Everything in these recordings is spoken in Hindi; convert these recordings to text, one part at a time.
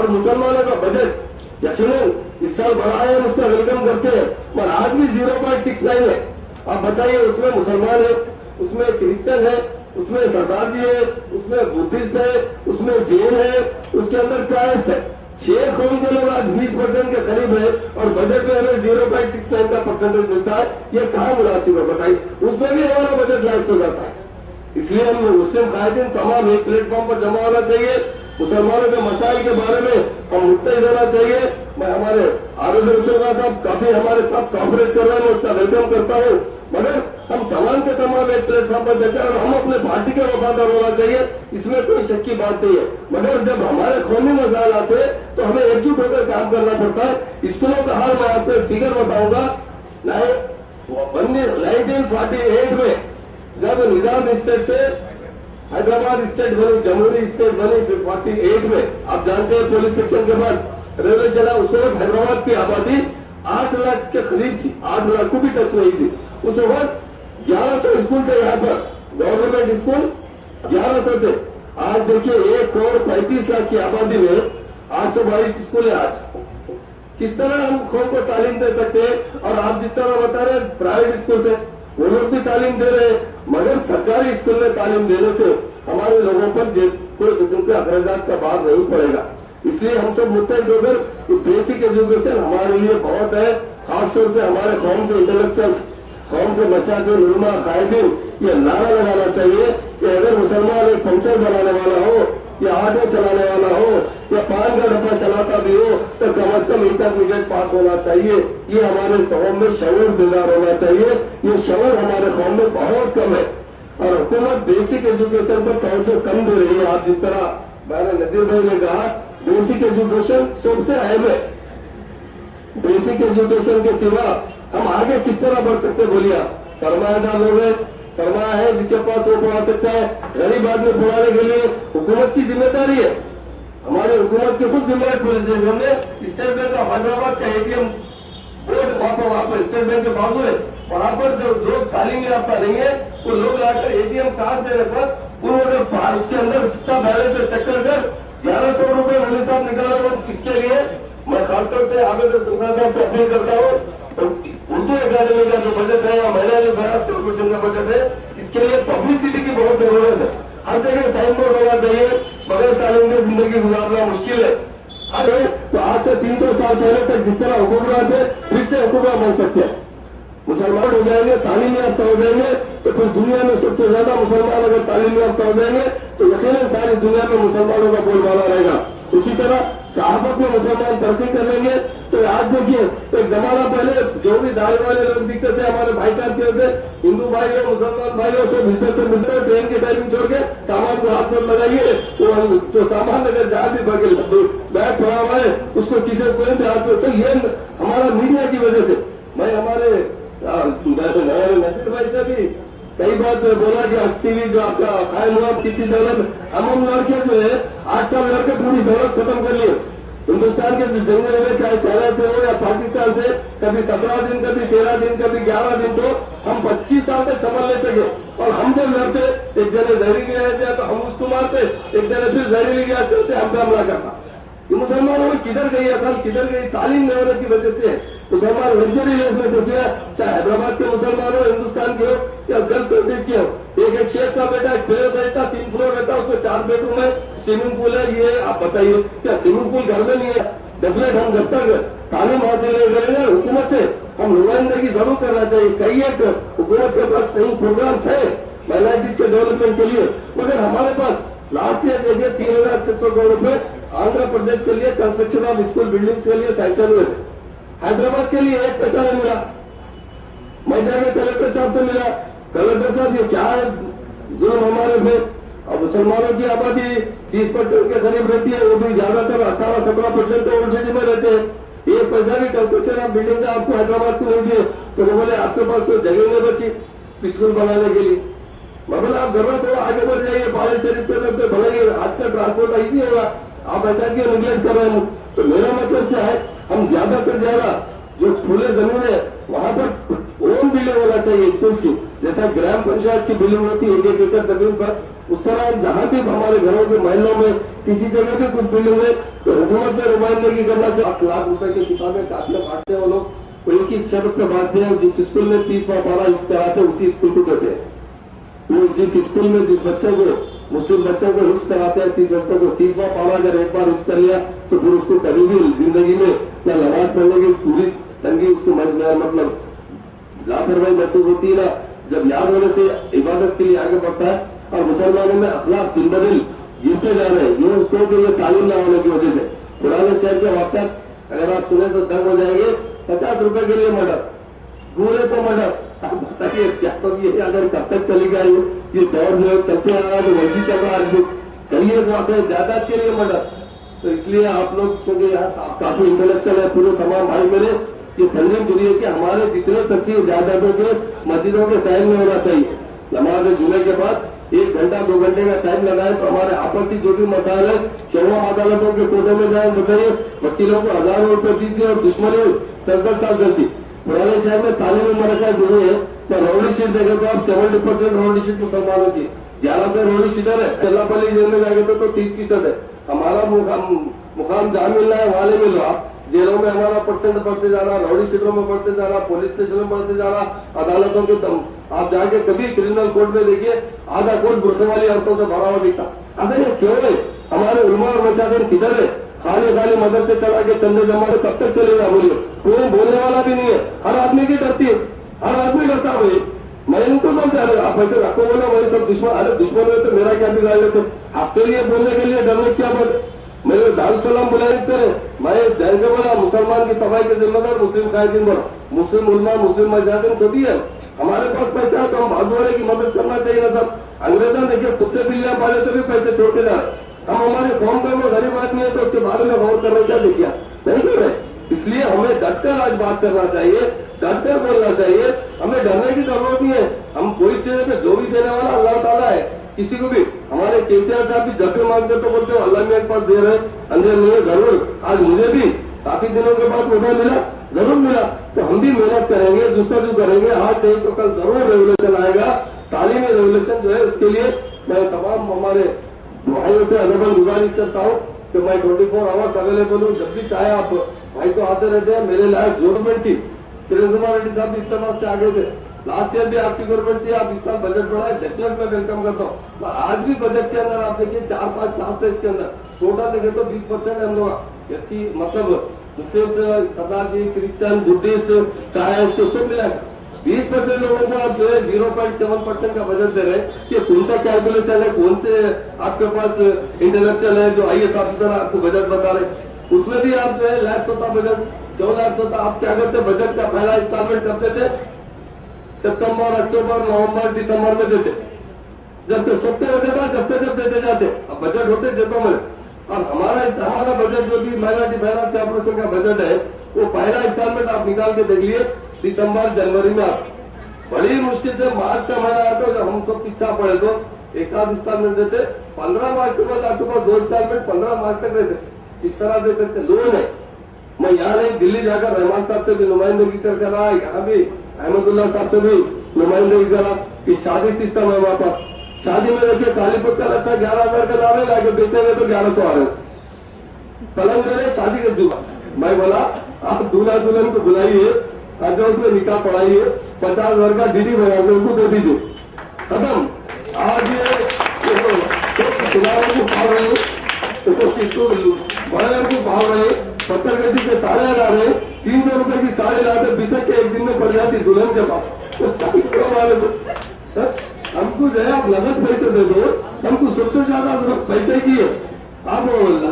और मुसलमानों का बजट यकीनन इस साल बढ़ा है, हम उसका वेलकम करते हैं, पर आज भी 0.69 है। आप बताइए, उसमें मुसलमान है, उसमें क्रिश्चियन है, उसमें सरदार जी है, उसमें बुद्धिस्ट है, उसमें जैन है, उसके अंदर कास्ट है। 6 कौम के लोग आज 20% के करीब है और बजट में हमें 0.69 का परसेंटेज मिलता है। ये कहाँ मुनासिब है बताइए? उसमें भी हमारा बजट लाइफ हो जाता है। इसलिए हम मुस्लिम कायदीन तमाम एक प्लेटफॉर्म पर जमा होना चाहिए। मुसलमानों के मसाइल के बारे में हम मुत्तहिद होना चाहिए। मैं हमारे आरोग्य साहब काफी हमारे साथ कॉपरेट कर रहे हैं, मैं उसका वेलकम करता हूँ, मगर हम तमाम के तमाम एक प्लेटफॉर्म पर जाकर और हम अपने पार्टी के वफादार होना चाहिए, इसमें कोई शक की बात नहीं है। मगर जब हमारे कौमी मसाइल आते हैं तो हमें एकजुट होकर काम करना पड़ता है। स्कूलों का हाल मैं आपको एक फिगर बताऊंगा। 1948 में जब निजाम स्टेट से हैदराबाद स्टेट बनी, जमहूरी स्टेट बनी, फिर 48 में आप जानते हैं पुलिस सेक्शन के बाद रेवोल्यूशन, उस वक्त हैदराबाद की आबादी 8 लाख के करीब थी, 8 लाख को भी टच नहीं थी। उस वक्त 1100 स्कूल थे, यहाँ पर गवर्नमेंट स्कूल 1100 थे। आज देखिए 1,35 लाख की आबादी में 822 स्कूल है। आज किस तरह हम कौम को तालीम दे सकते हैं? और आप जिस तरह बता रहे हैं प्राइवेट स्कूल से वो लोग भी तालीम दे रहे हैं, मगर सरकारी स्कूल में तालीम देने से हमारे लोगों पर कोई किस्म के अखराजात का भार नहीं पड़ेगा। इसलिए हम सब मुत्तहिद होकर बेसिक एजुकेशन हमारे लिए बहुत है, खासतौर से हमारे कौम के इंटेलेक्चुअल्स, कौम के मशाइखिन, उलमा, कायदीन ये नारा लगाना चाहिए कि अगर मुसलमान एक पंचर बनाने वाला हो या ऑटो चलाने वाला हो या पान का डब्बा चलाता भी हो तो कम से कम इंटरमीडिएट पास होना चाहिए। ये हमारे कौम में शऊर बेदार होना चाहिए। ये शऊर हमारे कौम में बहुत कम है और हुकूमत बेसिक एजुकेशन पर तवज्जो कम दे रही है। आप जिस तरह मैंने नजीर भाई ने कहा, बेसिक एजुकेशन सबसे अहम है। बेसिक एजुकेशन के सिवा हम आगे किस तरह बढ़ सकते बोलिए? सरमायादार लोग हैं, सरमाया है जिसके पास वो पढ़ा सकता है। गरीब आदमी पढ़ाने के लिए हुकूमत की जिम्मेदारी है, हमारी हुकूमत की खुद जिम्मेदारी। पुलिस हमने स्टेट बैंक ऑफ हैदराबाद का एटीएम बोर्ड वहां पर स्टेट बैंक के बाजू है, वहां पर जो लोग तालीम याफ्ता नहीं है वो लोग लाकर एटीएम कार्ड देने पर उन्होंने उसके अंदर कितना बैलेंस है चेक कर 1100 रुपए मोदी साहब निकाला। वो इसके लिए मैं खासतौर से आगे सुल्तान साहब से अपील करता हूँ, तो उर्दू अकादमी का जो बजट है या महिला एजुकेशन का बजट है, इसके लिए पब्लिसिटी की बहुत जरूरत है। हर जगह साइन बोर्ड होना चाहिए, बगैर तालीम की जिंदगी गुजारना मुश्किल है। अरे तो आज से 300 साल पहले तक जिस तरह हुकूमत थे फिर से हुकूमत बन सकते हैं। मुसलमान हो जाएंगे, तालीम याफ्ता हो जाएंगे, तो फिर दुनिया में सबसे ज्यादा मुसलमान अगर तालीम याफ्ता हो जाएंगे तो यकीनन सारी दुनिया में मुसलमानों का बोलबाला रहेगा। उसी तरह सहाबत में मुसलमान तरक्की कर लेंगे। तो आज देखिए, एक जमाना पहले जो भी दाल वाले लोग दिखते थे हमारे भाई साहब के थे, हिंदू भाई हो, मुसलमान भाई हो, सब हिस्से से मिलते हैं। ट्रेन की टाइमिंग छोड़ के सामान को हाथ पर लगाइए तो सामान अगर जहां भी बैग पड़ा हुआ है उसको किसी को हाथ में, तो ये हमारा मीडिया की वजह से। मैं हमारे नजीर भाई से भी कई बात बोला कि टीवी जो आपका कायम हुआ किसी दौलत, हम लड़के जो है 8 साल लड़के पूरी दौलत खत्म कर लिए। हिंदुस्तान के जो जंगल में चाहे चाइना से हो या पाकिस्तान से, कभी 17 दिन, कभी 13 दिन, कभी 11 दिन, तो हम 25 साल तक संभल नहीं सके। और हम जब लड़ते, एक जने जहरीली गैस दिया तो हम उसको मारते, एक जने फिर जहरीली गैस से हम पे हमला करता। ये मुसलमानों में किधर गई अकल, किधर गई तालीम न होने की वजह से मुसलमान लग्जरी लाइफ में घुस गया। चाहे हैदराबाद के मुसलमान हो, हिंदुस्तान के हो या गल्फ कंट्रीज के हो, एक शेख का बेटा एक फ्लैट रहता, 3 फ्लोर रहता, उसमें 4 बेडरूम है, स्विमिंग पूल है। ये आप बताइए क्या स्विमिंग पूल घर में नहीं है? डेफिनेट हम जब तक तालीम हासिल नहीं करेंगे हुकूमत से, हम नुमाइंदगी जरूर करना चाहिए। कई एक हुकूमत के पास कई प्रोग्राम्स है माइनॉरिटीज के डेवलपमेंट के लिए, मगर हमारे पास लास्ट ईयर देखिए 3,600 करोड़ रुपए आंध्र प्रदेश के लिए कंस्ट्रक्शन ऑफ स्कूल बिल्डिंग के लिए सैंक्शन हुए थे। हैदराबाद के लिए एक पैसा नहीं मिला। मैं जाके कलेक्टर साहब से मिला, कलेक्टर साहब ये क्या है जो हमारे में और मुसलमानों की आबादी 30% के करीब रहती है, वो भी ज्यादातर 18-17% तो ओल्ड सिटी में रहते हैं। एक पैसा भी कंस्ट्रक्शन ऑफ बिल्डिंग का आपको हैदराबाद को नहीं दिए, तो वो बोले आपके पास कोई जगह नहीं बची स्कूल बनाने के लिए। मतलब आप जरूरत हो आगे बढ़ जाइए, पानी शरीफ के लगते भले आज का ट्रांसपोर्ट इजी होगा, आप ऐसा क्यों निगलेक्ट कर रहे हैं? तो मेरा मतलब क्या है, हम ज्यादा से ज्यादा जो खुले जमीन है वहां पर ओन बिल्डिंग होना चाहिए स्कूल की। जैसा ग्राम पंचायत की बिलिंग होती है 1-1 एकड़ जमीन पर, उस तरह जहां भी हमारे घरों के महलों में किसी जगह पे कुछ बिलिंग है तो हुकूमत में नुमाइंदगी करना चाहिए। 8 लाख रुपए की किताबें काफियां बांटते हैं वो लोग, वो एक ही शब्द पे बांटते हैं। जिस स्कूल में 30वां पारा यूज कराते हैं उसी स्कूल को देते हैं। वो जिस स्कूल में जिस बच्चों को, मुस्लिम बच्चों को हिफ्ज कराते हैं 30 बच्चों को 30वां पारा अगर एक बार हिफ्ज कर लिया तो फिर उसको कभी भी जिंदगी में या नमाज पढ़ने की पूरी तंगी उसको मतलब लापरवाही महसूस होती है ना, जब याद होने से इबादत के लिए आगे बढ़ता है। और मुसलमानों में अखलाक दिन ब दिन गिरते जा रहे हैं, ये उसको कि ये तालीम न होने की वजह से। पुराने शहर के वाकया अगर आप सुने तो दंग हो जाएंगे। 50 रुपए के लिए मर्डर, पूरे को मर्डर। आप बताइए क्या तो ये अगर कब तक चलेगा ये दौर जो चलते आ रहा है तो वैसी चल रहा है। करिए वाकई जायदाद के लिए मर्डर। तो इसलिए आप लोग चूंकि यहाँ काफी इंटेलेक्चुअल है पूरे तमाम भाई मेरे, ये तंजीम चुनिए कि हमारे जितने तस्वीर जायदादों के मस्जिदों के सहन में होना चाहिए। नमाज जुमे के बाद 1 घंटा 2 घंटे का टाइम लगाए तो हमारे आपसी जो भी मसाइल है क्यों हम अदालतों के कोर्टों में जाए। बताइए वकीलों को हजारों रुपए फीस दिए और दुश्मनी 10-10 साल चलती। पुराने शहर में तालीमी मरकज नहीं है तो रोडी शीट देखे तो आप 70% रोडी शीट मुसलमानों की, 11 से रोडी शीटर है। अल्लाहपली जेल में जाएंगे तो 30% है। हमारा मुकाम जहाँ मिल रहा है वाले मिल रहा, जेलों में हमारा परसेंट बढ़ते जा रहा, रोडी शीटरों में बढ़ते जा रहा, पुलिस स्टेशन में बढ़ते जा रहा, अदालतों के दम। आप जाके कभी क्रिमिनल कोर्ट में देखिए आधा कोर्ट बुरखे वाली औरतों से भरा हुआ दिखता। अगर ये क्यों है? हमारे उलमा और मशागिर किधर है? खाली मदद से चला के चंदे जमा कब तक चलेगा? बोलिए, कोई बोलने वाला भी नहीं है। हर आदमी की डरती है, हर आदमी डरता है। मैं इनको बोलता है आप ऐसे रखो बोला वही सब दुश्मन। अरे दुश्मन है तो मेरा क्या बिगाड़ लेते? आपके लिए बोलने के लिए डरने क्या बोले? मेरे दारुसलाम बुलाए करे, मैं जैन के बोला मुसलमान की तबाही के जिम्मेदार मुस्लिम कायदीन बोला, मुस्लिम उलमा मुस्लिम मजाहिदीन सभी है। हमारे पास पैसा है तो हम भाग वाले की मदद करना चाहिए ना सब। अंग्रेजों देखिए कुत्ते बिल्लियां पाले तो भी पैसे छोड़ के जा रहे। हम हमारे कौम पे वो गरीब आदमी है तो उसके बारे में गौर करने क्या देखिए नहीं कर रहे। इसलिए हमें डटकर आज बात करना चाहिए, डटकर बोलना चाहिए। हमें डरने की जरूरत नहीं है। हम कोई चीज में जो भी देने वाला अल्लाह ताला है, किसी को भी। हमारे केसीआर साहब भी जब भी मांगते तो बोलते हो अल्लाह मेरे पास दे रहे, अंदर नहीं है। जरूर आज मुझे भी काफी दिनों के बाद मौका मिला, जरूर मिला, तो हम भी मेहनत करेंगे, जुस्तजू करेंगे। आज नहीं तो कल जरूर रेवोल्यूशन आएगा, तालीमी रेवोल्यूशन जो है उसके लिए मैं तमाम हमारे भाइयों से अदबन गुजारिश करता हूँ कि मैं 24 आवर्स अवेलेबल हूँ। जब भी चाहे आप, भाई तो आते रहते हैं। मेरे लायक गवर्नमेंट थी, किरण रेड्डी साहब भी इस्तेमाल से आगे थे। लास्ट ईयर भी आपकी गवर्नमेंट थी, आप इस साल बजट बढ़ाए, डेफिनेट मैं वेलकम करता हूँ। आज भी बजट के अंदर आप देखिए 4-5 क्लास है इसके अंदर, टोटल देखे तो 20% हम लोग ऐसी मतलब मुस्लिम सरदार जी, क्रिश्चियन, बुद्धिस्ट, कायस्ट तो सब मिला 20% लोगों को आप जो है 0.7% का बजट दे रहे हैं। ये कौन सा कैलकुलेशन है? कौन से आपके पास इंटेलेक्चुअल है जो IAS ऑफिसर आपको बजट बता रहे? उसमें भी आप जो है लैक्स होता बजट, 2 लाख होता। आप क्या करते? बजट का पहला इंस्टॉलमेंट करते थे सितंबर, अक्टूबर, नवंबर, दिसंबर में देते, जब तक सबके बजट था जब देते जाते। अब बजट होते देता मैं। और हमारा बजट जो भी माइनॉरिटी फाइनेंस कॉर्पोरेशन का बजट है वो पहला इंस्टॉलमेंट आप निकाल के देख लिए दिसंबर जनवरी में। आप बड़ी मुश्किल से मार्च का महीना आता जब हम सब पीछा पड़े तो एक आध इंस्टॉलमेंट देते। 15 मार्च के बाद आपके पास 2 इंस्टॉलमेंट 15 मार्च तक देते। इस तरह दे सकते लोन है। मैं यहाँ नहीं, दिल्ली जाकर रहमान साहब से भी नुमाइंदगी करके रहा, यहाँ भी अहमदुल्ला साहब से भी नुमाइंदगी करा कि शादी सिस्टम है वहां पर। शादी में देखिए कालीपुर का अच्छा 11,000 का दावे लाके बेचेंगे तो 1100 आ रहे पलंग दे रहे शादी के जुआ। मैं बोला आप दूल्हा दुल्हन को बुलाइए, जो उसमें निकाह पढ़ाइए, 50,000 का डीडी बना के उनको दे दीजिए, खत्म। आज ये चुनाव को पाल रहे बड़े को पाल रहे, पत्थर गड्डी के साड़े ला रहे, 300 रुपए की साड़ी लाते बिसक के एक दिन में पड़ जाती दुल्हन के पास। हमको जो है आप नगद पैसे दे दो, हमको सबसे ज्यादा जरूरत पैसे की है। आप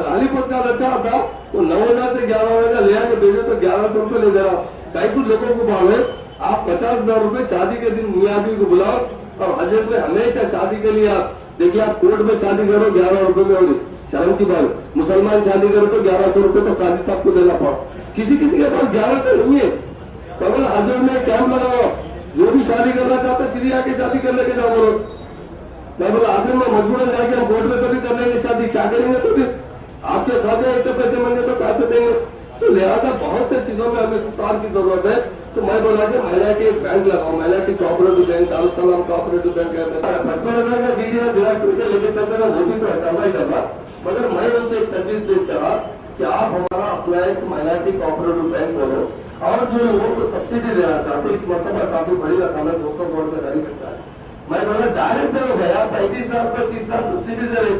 अलीपुर का अच्छा था तो 9,000 से 11,000 ले आके भेजे तो 1,100 रुपए ले दे रहा हूँ। कई कुछ लोगों को भाव है आप 50,000 रुपए शादी के दिन मियाँ बीवी को बुलाओ और हजरत में हमेशा शादी के लिए आप देखिए, आप कोर्ट में शादी करो 11 रुपए में होगी, शर्म की बात। मुसलमान शादी करो तो 1100 रुपए तो काजी साहब को देना पड़ा। किसी के पास 1100 नहीं है। केवल हजरत में कैंप लगाओ, जो भी शादी करना चाहता है सीधी आके शादी कर लेके जाओ। बोलो मैं बोला आखिर में मजबूरन जाके हम कोर्ट में तो भी कर लेंगे शादी, क्या करेंगे? तो फिर आपके खाते इतने पैसे मांगे तो कहा से देंगे? तो लिहाजा बहुत से चीजों में हमें सुधार की जरूरत है। तो मैं बोला कि महिला के एक बैंक लगाओ, महिला की cooperative bank, Darussalam cooperative bank है, 55,000 का वीडियो दिला करके लेके चल रहे, वो भी तो चल रहा ही चल रहा। मगर मैं उनसे एक तजवीज पेश करा कि आप हमारा अपना एक महिला की कोऑपरेटिव बैंक करो, और जो लोगों को सब्सिडी देना चाहते इस मरतबा काफी बड़ी रकम है, 200 करोड़ का गरीब है। मैं बोला डायरेक्ट दे भैया, 35,000 रुपए 30,000 सब्सिडी दे रहे,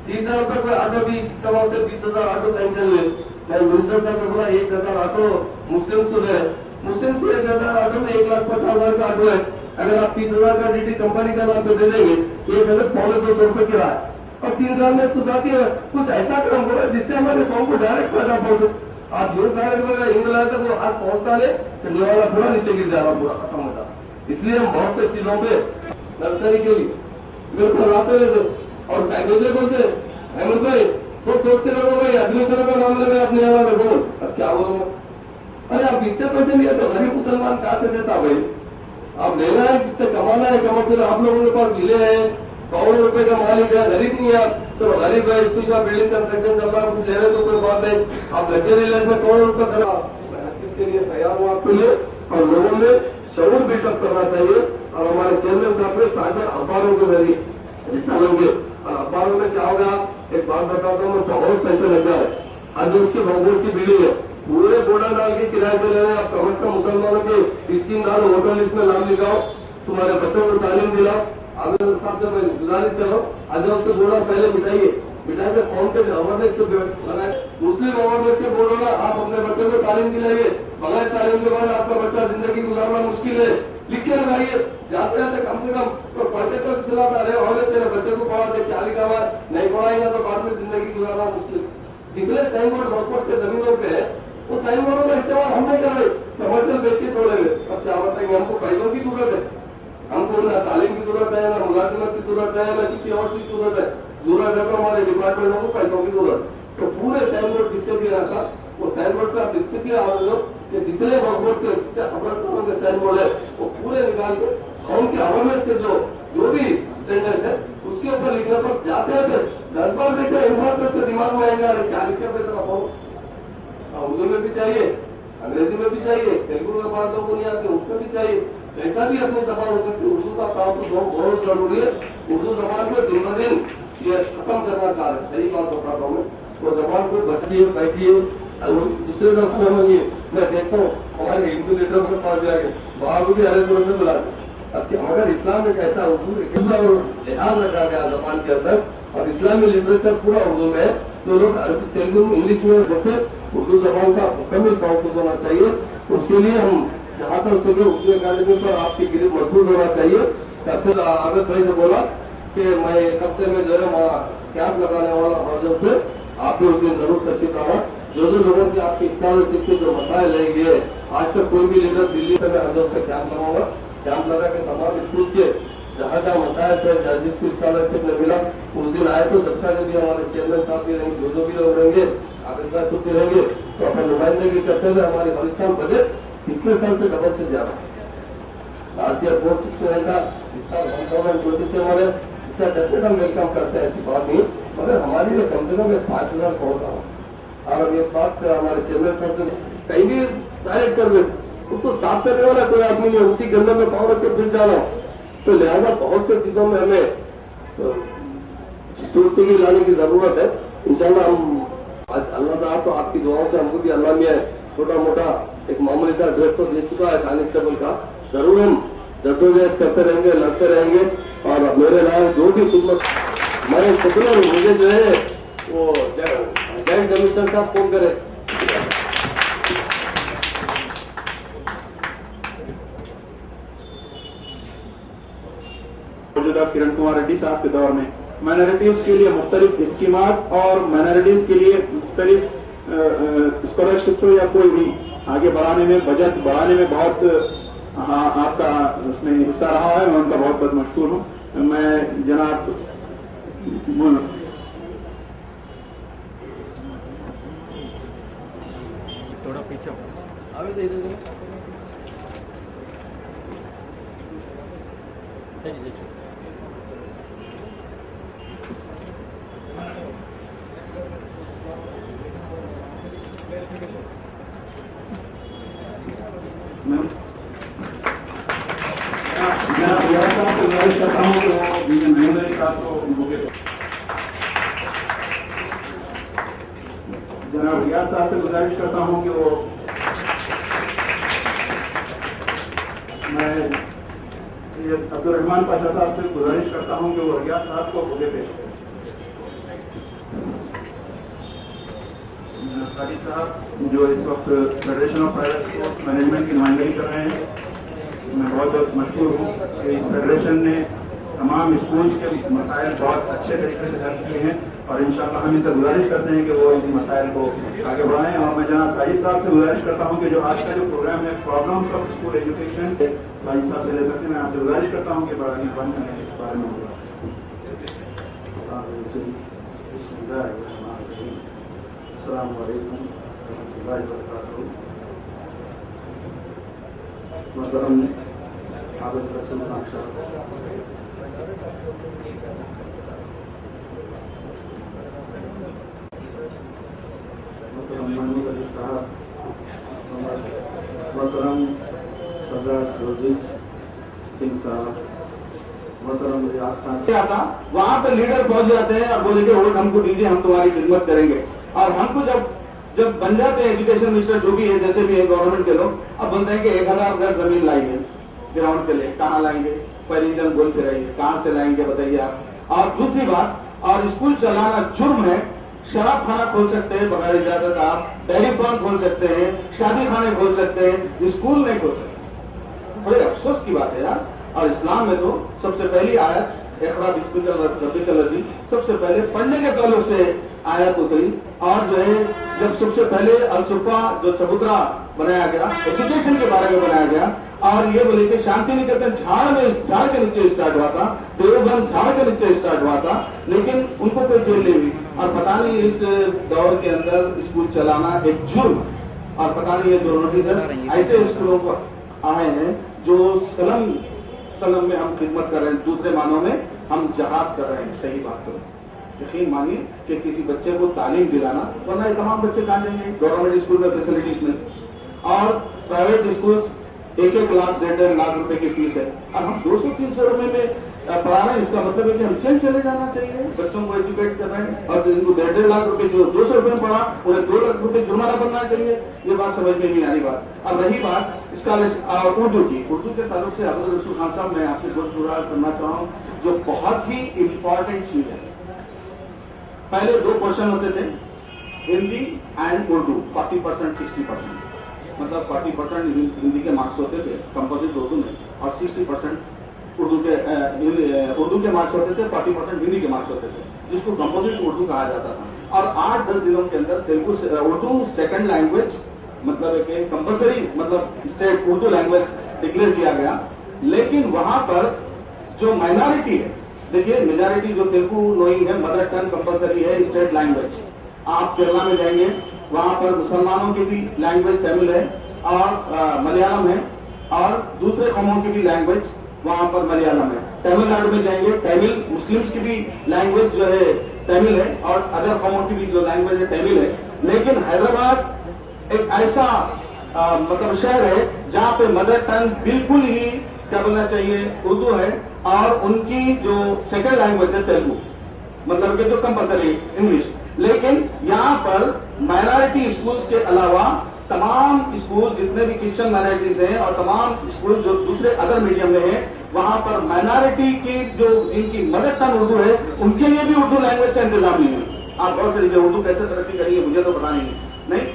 30,000 रुपए कोई ऑटो भी कमाओ से 20,000 ऑटो सैंक्शन ले। मैं मिनिस्टर साहब को बोला 1,000 ऑटो मुस्लिम को दे, मुस्लिम को 1,000 ऑटो में 1,50,000 का ऑटो है, अगर आप 30,000 का डीटी कंपनी का नाम पे दे देंगे, 1,200 रुपए किराया, और 3 साल में तो जाती है। कुछ ऐसा काम करो जिससे हमारे कौम को डायरेक्ट फायदा पहुंचे। आप यूं डायरेक्ट इंग्लैंड तक वो हाथ पहुंचता नहीं तो निवाला पूरा नीचे गिर जाएगा, पूरा खत्म हो जाता। इसलिए हम बहुत से चीजों पे नर्सरी के लिए मेरे को लाते रहते और पैकेज बोलते अहमद भाई तो सोचते रहो भाई एडमिशन का मामले में आपने आया बोल, अब क्या बोलूंगा, अरे आप इतने पैसे नहीं है तो गरीब मुसलमान कहाँ से देता भाई, आप लेना है जिससे कमाना है, कमाते आप लोगों के पास मिले हैं, करोड़ों रुपए का मालिक है, गरीब नहीं है आप, सब गरीब है, स्कूल का बिल्डिंग कंस्ट्रक्शन चल रहा है, कुछ ले रहे तो कोई बात नहीं, आप लग्जरी लाइफ में करोड़ों रुपए करा, चीज के लिए तैयार हूँ आपके लिए। और लोगों में शऊर बिल्डअप करना चाहिए, और हमारे चेयरमैन साहब ने ताकि अखबारों के जरिए हिस्सा लेंगे, और अखबारों में क्या होगा, एक बात बताता हूँ, बहुत पैसे लग जाए, आज उसकी भगवत की बिल्डिंग है, पूरे बोर्डर डाल के किराए से ले रहे हैं, आप कम से कम मुसलमानों के स्कीम डालो, वोटर लिस्ट में नाम लिखाओ, तुम्हारे बच्चों को तालीम दिलाओ। आवेदन साहब से मैं गुजारिश कर रहा हूँ, आज उसके बोर्डर पहले मिटाइए, मिटा के कौन के अवेयरनेस को लगाए, मुस्लिम अवेयरनेस के बोर्ड होगा, आप अपने बच्चों को तालीम दिलाइए, बगैर तालीम के बाद आपका बच्चा जिंदगी गुजारना मुश्किल है, लिख के लगाइए, जाते जाते कम से कम तो पढ़ते तो सुनाता रहे, और तेरे बच्चे को पढ़ाते क्या लिखा हुआ नहीं पढ़ाएंगे तो बाद में जिंदगी गुजारना मुश्किल। जितने साइन बोर्ड वर्कआउट के जमीनों पे है वो साइन बोर्डों का इस्तेमाल हम नहीं कर रहे, कमर्शियल बेसिस छोड़ेंगे, अब क्या बताएंगे, हमको पैसों की जरूरत है, हमको ना तालीम की जरूरत है, ना मुलाजिमत की जरूरत है, ना किसी और चीज की जरूरत है, जरूरत है तो हमारे डिपार्टमेंटों को पैसों की जरूरत। तो पूरे साइन बोर्ड जितने भी रहता वो साइन बोर्ड पे आप डिस्ट्रिक्ट ले आओ, कि जितने वर्कआउट के जितने अवरकरों के साइन बोर्ड है वो पूरे निकाल के उनके अवेयरनेस के जो भी सेंटेंस है उसके ऊपर लिखने पर जाते हैं, घर पर देखे एक बार तो उसके दिमाग में आएगा, अरे क्या लिखे उर्दू में भी चाहिए, अंग्रेजी में भी चाहिए, तेलुगु के बाद लोगों नहीं आते उसमें भी चाहिए, ऐसा भी अपनी जबान हो सकती है। उर्दू का काम तो बहुत जरूरी है, उर्दू जबान को दिन ब दिन ये खत्म करना चाह रहे, सही बात बताता हूँ मैं, वो जबान को बचिए बैठिए, दूसरे दफ्तर में ये मैं देखता हूँ हमारे हिंदू लीडरों के पास जाके वहां भी अरेंजमेंट में बुलाते, अब मगर इस्लाम में कैसा उर्दू और लिहाज रखा गया जबान के अंदर, और इस्लामी लिटरेचर पूरा उर्दू में है, तो लोग अरबी तेलुगु इंग्लिश में देखे, उर्दू जबान का मुकम्मल तहफ़्फ़ुज़ होना चाहिए। उसके लिए हम जहाँ तक सके उर्दू अकादमी पर आपकी गिरफ्त मजबूत होना चाहिए। फिर आबिद भाई से बोला कि मैं एक हफ्ते में जो है वहाँ कैंप लगाने वाला हजर पे आप भी उस दिन जरूर तशरीफ आना, जो लोगों की आपकी स्कॉलरशिप के जो मसाइल रहेंगे, आज तक कोई भी लीडर दिल्ली से मैं हजर पे कैंप लगाऊंगा, कैंप लगा के तमाम स्कूल के जहाँ जहाँ मसाइल है जिसको स्कॉलरशिप ने मिला उस दिन आए, तो जब तक यदि हमारे चेयरमैन साहब भी रहेंगे, जो भी लोग रहेंगे, आबिदा खुद भी रहेंगे, तो अपने नुमाइंदगी करते हुए हमारे बलिस्तान बजट पिछले साल से डबल से ज्यादा लास्ट ईयर 469 का, इस साल 1020 से हमारे, इसका डेफिनेट हम वेलकम करते हैं, ऐसी बात नहीं, मगर हमारे लिए कम से कम 5,000 करोड़ का हो। और अब ये बात हमारे चेयरमैन साहब से कहीं भी डायरेक्ट कर दे, उसको साफ करने वाला कोई आदमी नहीं है, उसी गंदे में पाँव रख के फिर जाना, तो लिहाजा बहुत से चीजों में हमें दुरुस्ती की लाने की जरूरत है। इंशाल्लाह हम आज अल्लाह ताला तो आपकी दुआओं से हमको भी अल्लाह में छोटा मोटा एक मामूली सा ड्रेस तो दे चुका है कांस्टेबल का, जरूर हम जद्दोजहद करते रहेंगे, लड़ते रहेंगे, और मेरे लायक जो भी खिदमत मैं सपना मुझे जो है वो जॉइंट कमिश्नर साहब फोन करे, किरण कुमार रेड्डी साहब के दौर में माइनॉरिटीज के लिए मुख्तलिफ स्कीमात और माइनॉरिटीज के लिए मुख्तलिफ स्कॉलरशिप या कोई भी आगे बढ़ाने में, बजट बढ़ाने में बहुत आपका उसमें हिस्सा रहा है, मैं उनका बहुत बहुत मशहूर हूँ। मैं जनाब थोड़ा पीछे मैं रियाज साहब को गुजारिश करता हूँ कि वो मेहमान साहब को बुके जनाब रियाज साहब से गुजारिश करता हूँ कि वो मैं अब्दुल रहमान पाशा साहब से गुजारिश करता हूँ कि वो रियाज साहब को बुके पेश करें। सारी साहब जो इस वक्त federation of private schools management की नुमाइंदगी कर रहे हैं, मैं बहुत बहुत मशहूर हूँ कि इस फेडरेशन ने तमाम स्कूल्स के मसाइल बहुत अच्छे तरीके से हल किए हैं और इंशाअल्लाह हम इनसे गुजारिश करते हैं कि वो इन मसाइल को आगे बढ़ाएं। और मैं जनाब साजिद साहब से गुजारिश करता हूँ कि जो आज का जो प्रोग्राम है problems of school education, Sajid साहब से ले सकते हैं। मैं आपसे गुजारिश करता हूँ कि बड़ा बंद करें इस बारे में। अस्सलाम वालेकुम रहमतुल्लाहि व बरकातहू। मोहतरम आबिद रसूल बादशाह, मोहतरम महमूद अली साहब, मोहतरम सरदार रोजिज सिंह साहब, मोहतरम रियाज खान आता, वहाँ पे लीडर पहुंच जाते हैं और बोलेंगे वोट हमको दीजिए, हम तुम्हारी खिदमत करेंगे। और हमको जब बन जाते हैं एजुकेशन मिनिस्टर जो भी है, जैसे भी है गवर्नमेंट के लोग, अब बोलते हैं कि 1000 गज जमीन लाएंगे ग्राउंड के लिए। कहाँ लाएंगे? पहली जन बोलते रहिए, कहाँ से लाएंगे बताइए आप। और दूसरी बात, और स्कूल चलाना जुर्म है। शराब खाना खोल सकते हैं बगैर इजाजत, आप डेयरी फार्म खोल सकते हैं, शादी खाने खोल सकते हैं, स्कूल नहीं खोल सकते। बड़े अफसोस की बात है यार। और इस्लाम में तो सबसे पहली आयत इक़रा बिस्मिक रब्बिकल अज़ीम सबसे पहले पढ़ने के ताल्लुक से आयत उतरी। और जो है जब सबसे पहले अल-सुफ़ा जो चबूतरा बनाया गया एजुकेशन के बारे में बनाया गया, और ये बोले कि शांति निकेतन झाड़ के नीचे स्टार्ट हुआ था, देवबंद झाड़ के नीचे स्टार्ट हुआ था, लेकिन उनको कोई जेल नहीं हुई। और पता नहीं इस दौर के अंदर स्कूल चलाना एक जुर्म, और पता नहीं ये जो नोटिस ऐसे स्कूलों को आए हैं जो सलम में हम खिदमत कर रहे हैं, दूसरे मानों में हम जहाद कर रहे हैं। सही बात तो यकीन मानिए कि किसी बच्चे को तालीम दिलाना, वरना ये तमाम बच्चे कहाँ जाएंगे? गवर्नमेंट स्कूल में फैसिलिटीज नहीं, और प्राइवेट स्कूल 1-1 लाख 1.5 लाख रुपए की फीस है। और हम 200-300 रुपए में पढ़ा रहे हैं। इसका मतलब है कि हम चले जाना चाहिए, बच्चों को एजुकेट कर रहे हैं। और इनको 1.5 लाख रुपए जो 200 रुपए में पढ़ा, उन्हें 2 लाख रुपए जुर्माना बनना चाहिए। ये बात समझ में नहीं आ रही बात। अब रही बात इसका उर्दू की, उर्दू के ताल्लुक से हज़रत रसूल खान साहब मैं आपसे बहुत गुजारिश करना चाहूँ, जो बहुत ही इंपॉर्टेंट चीज है। पहले 2 क्वेश्चन होते थे, हिंदी एंड उर्दू, 40% 60%, मतलब 40% हिंदी के मार्क्स होते थे कंपोजिट उर्दू में, और 60% उर्दू के मार्क्स होते थे, 40% हिंदी के मार्क्स होते थे, जिसको कंपोजिट उर्दू कहा जाता था। और 8-10 जिलों के अंदर तेलुगु उर्दू सेकंड लैंग्वेज मतलब एक कंपल्सरी, मतलब स्टेट उर्दू लैंग्वेज डिक्लेयर किया गया। लेकिन वहां पर जो माइनॉरिटी है, देखिए मेजॉरिटी जो तेलुगु नोइंग है, मदर टंग कंपल्सरी है, स्टेट लैंग्वेज। आप केरला में जाएंगे, वहां पर मुसलमानों की भी लैंग्वेज तमिल है और मलयालम है, और दूसरे कौमों की भी लैंग्वेज वहां पर मलयालम है। तमिलनाडु में जाएंगे, तमिल मुस्लिम्स की भी लैंग्वेज जो है तमिल है, और अदर कौमों की भी जो लैंग्वेज है तमिल है। लेकिन हैदराबाद एक ऐसा मतलब शहर है जहां पे मदर टंग बिल्कुल ही क्या बोलना चाहिए उर्दू है, और उनकी जो सेकंड लैंग्वेज है तेलुगु, मतलब कि जो कंपल्सरी इंग्लिश। लेकिन यहाँ पर माइनॉरिटी स्कूल्स के अलावा तमाम स्कूल जितने भी क्रिश्चियन माइनॉरिटीज हैं और तमाम स्कूल जो दूसरे अदर मीडियम में हैं, वहां पर माइनॉरिटी की जो जिनकी मदर टंग उर्दू है, उनके लिए भी उर्दू लैंग्वेज का इंतजाम नहीं है। आप गौर करिए, उर्दू कैसे तरक्की करिए मुझे तो पता नहीं।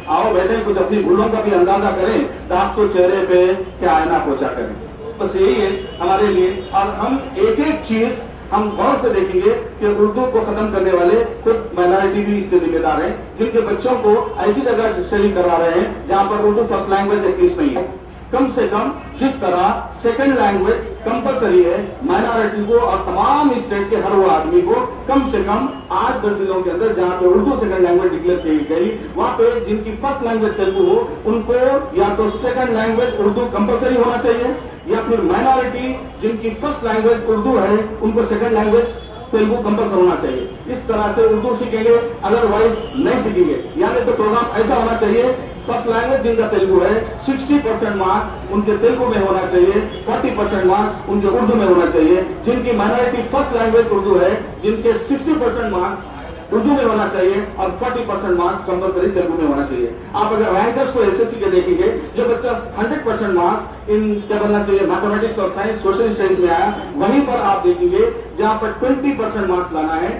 आओ बैठे कुछ अपनी भूलों का भी अंदाजा करें, दाग तो चेहरे पे क्या आईना पोछा करें। बस यही है हमारे लिए। और हम एक चीज हम गौर से देखेंगे कि उर्दू को खत्म करने वाले खुद माइनॉरिटी भी इसके जिम्मेदार हैं, जिनके बच्चों को ऐसी जगह स्टडी करवा रहे हैं जहां पर उर्दू फर्स्ट लैंग्वेज एटलीस्ट नहीं है। कम से कम जिस तरह सेकंड लैंग्वेज कंपल्सरी है माइनॉरिटी को और तमाम स्टेट के हर वो आदमी को, कम से कम 8-10 जिलों के अंदर जहां पे उर्दू सेकंड लैंग्वेज डिक्लेयर की गई, वहां पे जिनकी फर्स्ट लैंग्वेज तेलुगु हो, उनको या तो सेकंड लैंग्वेज उर्दू कंपल्सरी होना चाहिए, या फिर माइनॉरिटी जिनकी फर्स्ट लैंग्वेज उर्दू है उनको सेकंड लैंग्वेज तेलुगु कंपल्सरी होना चाहिए। इस तरह से उर्दू सीखेंगे, अदरवाइज नहीं सीखेंगे। यानी तो प्रोग्राम ऐसा होना चाहिए, फर्स्ट लैंग्वेज जिनका तेलुगु है 60% मार्क्स उनके तेलुगु में होना चाहिए, 40% मार्क्स उनके उर्दू में होना चाहिए। जिनकी माइनॉरिटी फर्स्ट लैंग्वेज उर्दू है, जिनके 60% मार्क्स उर्दू में होना चाहिए और 40% मार्क्स कंपल्सरी तेलुगु में होना चाहिए। आप अगर रैंकर्स को एसएससी के देखेंगे, जो बच्चा 100% मार्क्स इन क्या बनना चाहिए, मैथमेटिक्स और साइंस, सोशल स्टडीज में आया, वहीं पर आप देखेंगे जहां पर 20% मार्क्स लाना है।